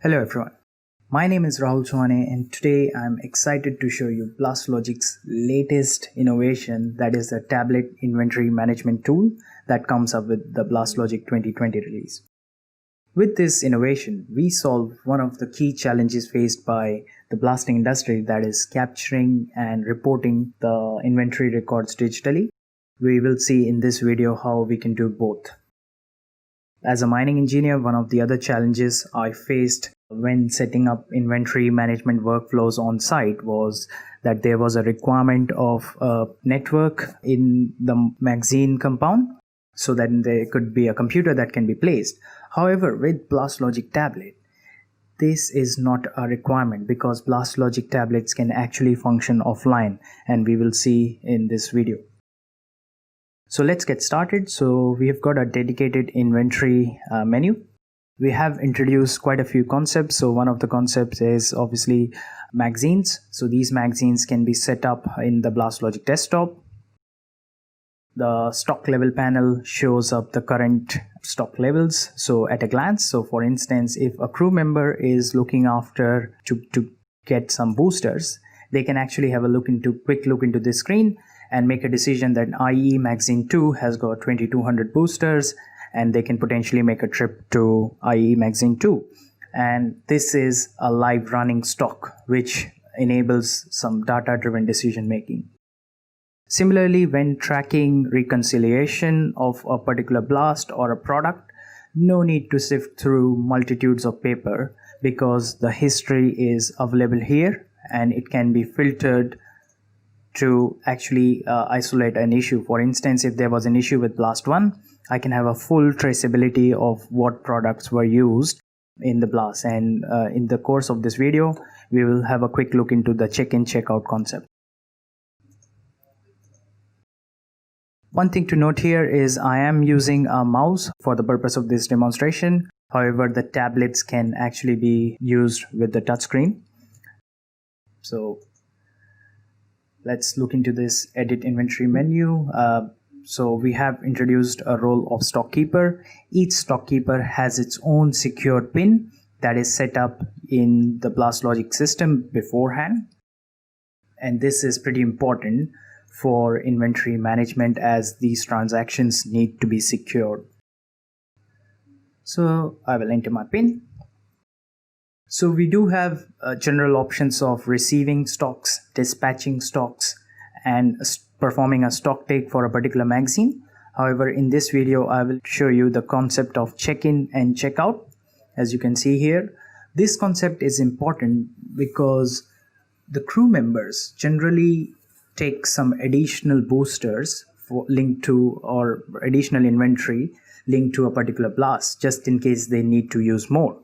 Hello everyone, my name is Rahul Chouhane and today I'm excited to show you BlastLogic's latest innovation, that is the tablet inventory management tool that comes up with the BlastLogic 2020 release. With this innovation, we solve one of the key challenges faced by the blasting industry, that is capturing and reporting the inventory records digitally. We will see in this video how we can do both. As a mining engineer, one of the other challenges I faced when setting up inventory management workflows on site was that there was a requirement of a network in the magazine compound so that there could be a computer that can be placed. However, with BlastLogic tablet, this is not a requirement because BlastLogic tablets can actually function offline, and we will see in this video. So let's get started. So we have got a dedicated inventory menu. We have introduced quite a few concepts. So one of the concepts is obviously magazines. So these magazines can be set up in the BlastLogic desktop. The stock level panel shows up the current stock levels. So at a glance, so for instance, if a crew member is looking after to get some boosters, they can actually have a quick look into this screen and make a decision that IE Magazine 2 has got 2200 boosters, and they can potentially make a trip to IE Magazine 2. And this is a live running stock, which enables some data-driven decision making. Similarly, when tracking reconciliation of a particular blast or a product, no need to sift through multitudes of paper because the history is available here and it can be filtered to actually isolate an issue. For instance, if there was an issue with blast 1, I can have a full traceability of what products were used in the blast. And in the course of this video, we will have a quick look into the check-in, check-out concept. One thing to note here is I am using a mouse for the purpose of this demonstration. However, the tablets can actually be used with the touchscreen. So let's look into this edit inventory menu. So we have introduced a role of stockkeeper. Each stockkeeper has its own secure pin that is set up in the BlastLogic system beforehand. And this is pretty important for inventory management as these transactions need to be secured. So I will enter my pin. So we do have general options of receiving stocks, dispatching stocks, and performing a stock take for a particular magazine. However, in this video, I will show you the concept of check-in and check-out. As you can see here, this concept is important because the crew members generally take some additional boosters linked to, or additional inventory linked to a particular blast, just in case they need to use more,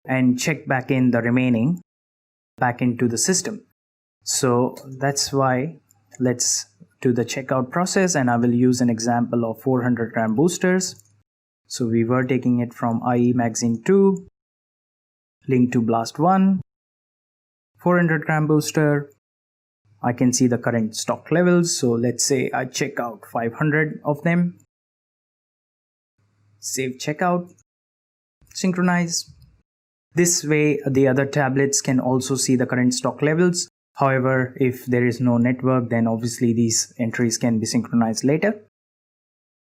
and check back in the remaining back into the system. So that's why let's do the checkout process, and I will use an example of 400 gram boosters. So we were taking it from IE Magazine 2, linked to Blast 1, 400 gram booster. I can see the current stock levels. So let's say I check out 500 of them. Save checkout, synchronize. This way, the other tablets can also see the current stock levels. However, if there is no network, then obviously these entries can be synchronized later.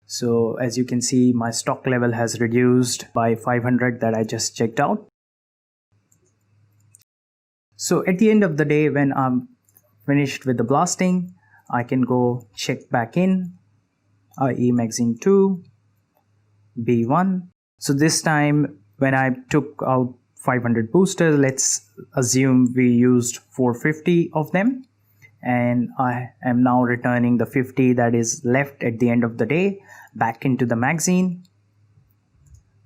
So as you can see, my stock level has reduced by 500 that I just checked out. So at the end of the day, when I'm finished with the blasting, I can go check back in, IE Magazine 2, B1. So this time when I took out 500 boosters, let's assume we used 450 of them, and I am now returning the 50 that is left at the end of the day back into the magazine.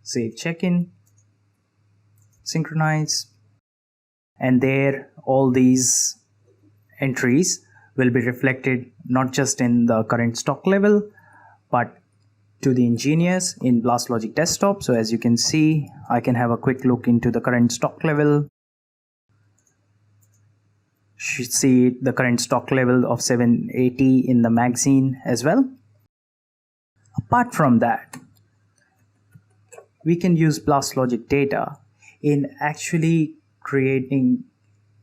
Save check-in, synchronize, and there all these entries will be reflected not just in the current stock level but to the engineers in BlastLogic desktop. So as you can see, I can have a quick look into the current stock level. Should see the current stock level of 780 in the magazine as well. Apart from that, we can use BlastLogic data in actually creating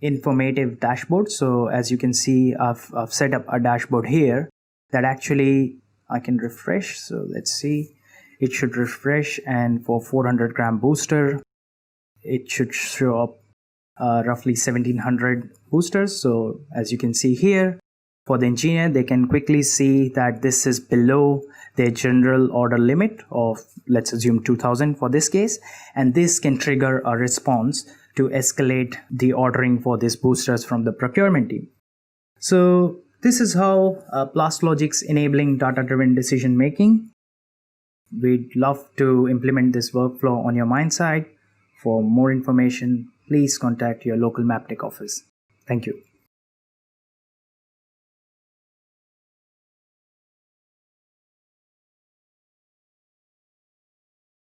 informative dashboards. So as you can see, I've set up a dashboard here that actually I can refresh. So let's see, it should refresh, and for 400-gram booster it should show up roughly 1700 boosters. So as you can see here, for the engineer, they can quickly see that this is below their general order limit of, let's assume, 2000 for this case, and this can trigger a response to escalate the ordering for these boosters from the procurement team. So this is how BlastLogic's enabling data-driven decision making. We'd love to implement this workflow on your mine site. For more information, please contact your local Maptek office. Thank you.